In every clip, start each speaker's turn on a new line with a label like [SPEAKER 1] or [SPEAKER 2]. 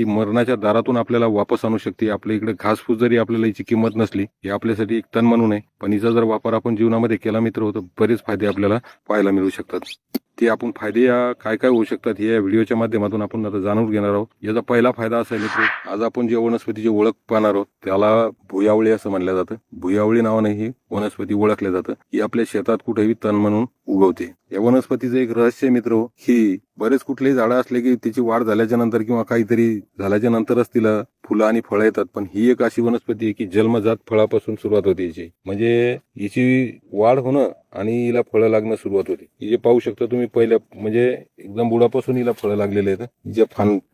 [SPEAKER 1] ही मरणाच्या दारातून आपल्याला वापस आणू शकते. आपल्या इकडे घासफूस जरी आपल्याला हिची किंमत नसली, हे आपल्यासाठी एक तण म्हणून आहे, पण हिचा जर वापर आपण जीवनामध्ये केला मित्र, तर बरेच फायदे आपल्याला पाहायला मिळू शकतात. ते आपण फायदे काय काय होऊ शकतात हे या व्हिडिओच्या माध्यमातून आपण आता जाणून घेणार आहोत. याचा पहिला फायदा असा आहे मित्र, आज आपण जे वनस्पतीची ओळख पाहणार आहोत त्याला भुयावळी असं म्हणलं जातं. भुयावळी नावाने ही वनस्पती ओळखलं जातं. ही आपल्या शेतात कुठेही तण म्हणून उगवते. या वनस्पतीचं एक रहस्य मित्र, ही बरेच कुठलेही झाडं असले की तिची वाढ झाल्याच्या नंतर किंवा काहीतरी झाल्याच्या नंतरच तिला फुलं आणि फळं येतात, पण ही एक अशी वनस्पती आहे की जन्मजात फळापासून सुरुवात होते हिची. म्हणजे हिची वाढ होणं आणि हिला फळं लागणं सुरुवात होते. ही जे पाहू शकता तुम्ही पहिल्या म्हणजे एकदम बुडापासून हिला फळं लागलेले आहेत.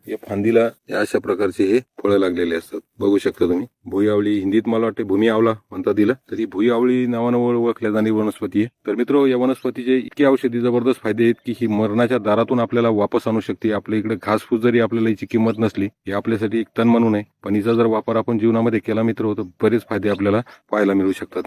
[SPEAKER 1] या फांदीला अशा प्रकारचे हे फळं लागलेले असतात, बघू शकता तुम्ही. भुईआवळी, हिंदीत मला वाटते भूमी आवळा म्हणतात दिलं, तर ही भुईआवळी नावानं ओळखल्या जाणारी वनस्पती आहे. तर मित्र, या वनस्पतीचे इतके औषधी जबरदस्त फायदे आहेत की ही मरणाच्या दारातून आपल्याला वापस आणू शकते. आपल्या इकडे घासफूस जरी आपल्याला हिची किंमत नसली, हे आपल्यासाठी एक तण म्हणून आहे, पण हिचा जर वापर आपण जीवनामध्ये केला मित्र, तर बरेच फायदे आपल्याला पाहायला मिळू शकतात.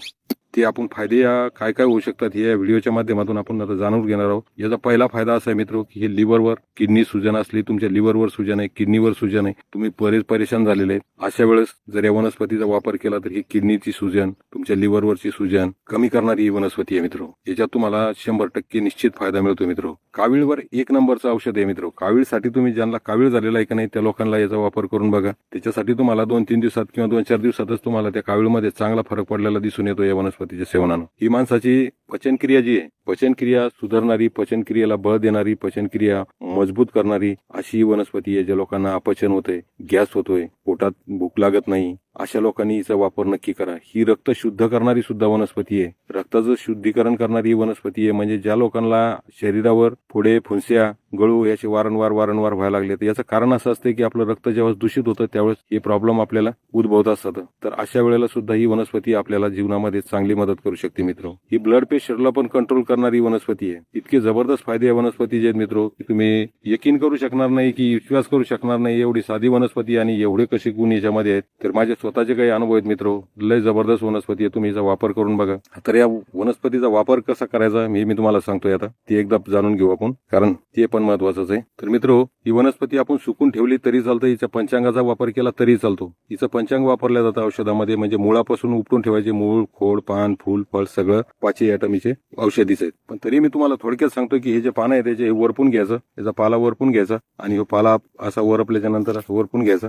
[SPEAKER 1] ते आपण फायदे काय काय होऊ शकतात हे या व्हिडिओच्या माध्यमातून आपण आता जाणून घेणार आहोत. याचा पहिला फायदा असा आहे मित्र की हे लिव्हरवर किडनी सुजन असली, तुमच्या लिव्हरवर सुजन आहे, किडनीवर सुजन आहे, तुम्ही बरेच परेशान झालेले आहेत, अशा वेळेस जर या वनस्पतीचा वापर केला तर ही किडनीची सुजन, तुमच्या लिव्हरवरची सुजन कमी करणारी ही वनस्पती आहे मित्र. याच्यात तुम्हाला 100% निश्चित फायदा मिळतो मित्र. कावीळवर एक नंबरचं औषध आहे मित्र. कावीळसाठी तुम्ही ज्यांना कावीळ झालेला आहे का नाही त्या लोकांना याचा वापर करून बघा. त्याच्यासाठी तुम्हाला 2-3 दिवसात किंवा 2-4 दिवसातच तुम्हाला त्या कावीळमध्ये चांगला फरक पडलेला दिसून येतो या वनस्पतीच्या सेवनानं. ही माणसाची पचनक्रिया जी आहे, पचनक्रिया सुधारणारी, पचनक्रियेला बळ देणारी, पचनक्रिया मजबूत करणारी अशी ही वनस्पती आहे. ज्या लोकांना अपचन होतंय, गॅस होतोय, पोटात भूक लागत नाही, अशा लोकांनी हिचा वापर नक्की करा. ही रक्त शुद्ध करणारी सुद्धा वनस्पती आहे. रक्ताचं शुद्धीकरण करणारी वनस्पती आहे. म्हणजे ज्या लोकांना शरीरावर पुढे फुंस्या, गळू याचे वारंवार व्हायला लागले, तर याचं कारण असं असतं की आपलं रक्त जेव्हा दूषित होतं त्यावेळेस हे प्रॉब्लेम आपल्याला उद्भवत असतात. तर अशा वेळेला सुद्धा ही वनस्पती आपल्याला जीवनामध्ये चांगली मदत करू शकते मित्र. ही ब्लड प्रेशरला पण कंट्रोल करणारी वनस्पती आहे. इतके जबरदस्त फायदे या वनस्पतीचे आहेत मित्र की तुम्ही यकीन करू शकणार नाही, की विश्वास करू शकणार नाही. एवढी साधी वनस्पती आणि एवढे कसे गुण याच्यामध्ये आहेत. तर माझे स्वतःचे काही अनुभव आहेत मित्र. लय जबरदस्त वनस्पती आहे, तुम्ही याचा वापर करून बघा. तर या वनस्पतीचा वापर कसा करायचा मी तुम्हाला सांगतोय आता. ते एकदा जाणून घेऊ आपण, कारण ते पण महत्वाचंच आहे. तर मित्र, ही वनस्पती आपण सुकून ठेवली तरी चालतं, हिच्या पंचांगाचा वापर केला तरी चालतो. हिचं पंचांग वापरलं जातं औषधामध्ये. म्हणजे मुळापासून उपटून ठेवायचे, मूळ, खोड, पान, फूल, फळ सगळं 5 ॲटमीचे औषधीचे आहेत. पण तरी मी तुम्हाला थोडक्यात सांगतो की हे जे पानं आहे त्याचे वरपून घ्यायचं, याचा पाला वरपून घ्यायचा आणि हा पाला असा वरपल्याच्या नंतर असं वरपून घ्यायचा.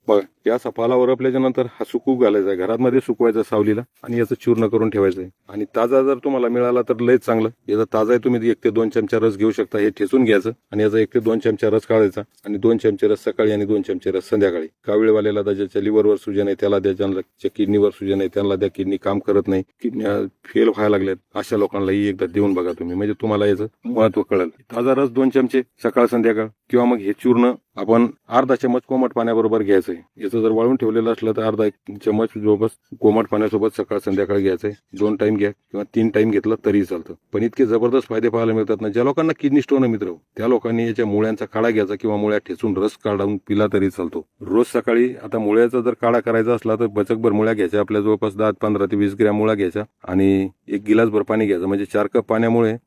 [SPEAKER 1] बघा, या पाला वरपल्याच्या नंतर हा सुकू घालायचा आहे, घरामध्ये सुकवायचा सावलीला, आणि याचं चूर्ण करून ठेवायचं आहे. आणि ताजा जर तुम्हाला मिळाला तर लयच चांगलं. याचा ताजा आहे, तुम्ही 1 ते 2 चमचा रस घेऊ शकता. हे ठेचून घ्यायचं आणि याचा 1 ते 2 चमचा रस काढायचा आणि 2 चमचे रस सकाळी आणि 2 चमचे रस संध्याकाळी. कावीळवाल्याला ज्याच्या लिव्हरवर सुजन आहे त्याला द्या, ज्यांच्या किडनीवर सुजन आहे त्यांना द्या, किडनी काम करत नाही, किडन्या फेल व्हायला लागल्यात, अशा लोकांनाही एकदा देऊन बघा तुम्ही, म्हणजे तुम्हाला याचं महत्व कळेल. ताजा रस 2 चमचे सकाळ संध्याकाळ, किंवा मग हे चूर्ण आपण अर्धा चमच कोमट पाण्याबरोबर घ्यायचंय. याचं जर वाळून ठेवलेलं असलं तर अर्धा 1 चमच सोबत कोमट पाण्यासोबत सकाळ संध्याकाळ घ्यायचंय. 2 टाइम घ्या किंवा 3 टाइम घेतलं तरी चालतं. पण इतके जबरदस्त फायदे पाहायला मिळतात ना. ज्या लोकांना किडनी स्टोन मित्र, त्या लोकांनी याच्या मुळ्यांचा काढा घ्यायचा किंवा मुळ्या ठेचून रस काढून पिला तरी चालतो. रोज सकाळी आता मुळ्याचा जर काढा करायचा असला तर बचकभर मुळ्या घ्यायच्या, आपल्या जवळपास 10-15 ते 20 ग्रॅम मुळा घ्यायच्या आणि 1 गिलासभर पाणी घ्यायचं. म्हणजे 4 कप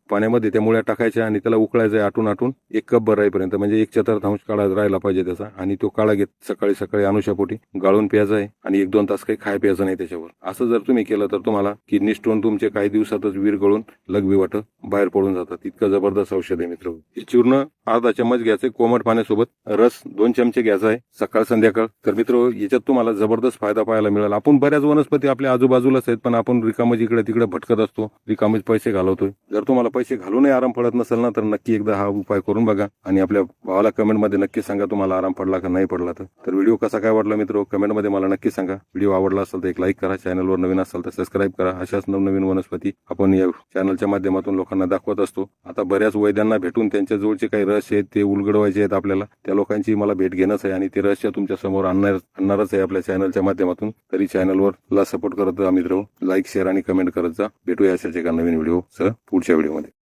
[SPEAKER 1] पाण्यामध्ये त्या मुळ्या टाकायच्या आणि त्याला उकळायचं आटून 1 कप भर राहीपर्यंत, म्हणजे 1/4 काढा राहिला पाहिजे त्याचा. आणि तो काढा घेत सकाळी अनुशापोटी गाळून प्यायचा आहे आणि 1-2 तास काही खाय प्यायचं नाही त्याच्यावर. असं जर तुम्ही केलं तर तुम्हाला किडनी स्टोन तुमचे काही दिवसातच विरघळून लघवीवाट बाहेर पडून जातात. इतकं जबरदस्त औषध आहे मित्र. हे चूर्ण अर्धा चमच घ्यायचे, कोमट पाण्यासोबत रस 2 चमचे घ्यायचा आहे सकाळ संध्याकाळ. तर मित्र, याच्यात तुम्हाला जबरदस्त फायदा पाहायला मिळेल. आपण बऱ्याच वनस्पती आपल्या आजूबाजूलाच आहेत, पण आपण रिकामच इकडे तिकडे भटकत असतो, रिकामच पैसे घालवतोय. जर तुम्हाला पैसे घालूनही आराम पडत नसेल ना, तर नक्की एकदा हा उपाय करून बघा आणि आपल्या भावाला कमेंटमध्ये नक्की सांगा तुम्हाला आराम पडला का नाही पडला. तर व्हिडिओ कसा काय वाटला मित्र, कमेंटमध्ये मला नक्की सांगा. व्हिडिओ आवडला असेल तर एक लाईक करा, चॅनलवर नवीन असाल तर सबस्क्राईब करा. अशाच नवनवीन वनस्पती आपण या चॅनलच्या माध्यमातून लोकांना दाखवत असतो. आता बऱ्याच वैद्यांना भेटून त्यांच्या जवळचे काही रहस्य आहेत ते उलगडवायचे आहेत आपल्याला. त्या लोकांची मला भेट घेणंच आहे आणि ते रहस्य तुमच्या समोर आणणारच आहे आपल्या चॅनलच्या माध्यमातून. तरी चॅनलवर सपोर्ट करत जा मित्र, लाईक, शेअर आणि कमेंट करत जा. भेटूया अशाच एका नवीन व्हिडिओ पुढच्या व्हिडिओमध्ये.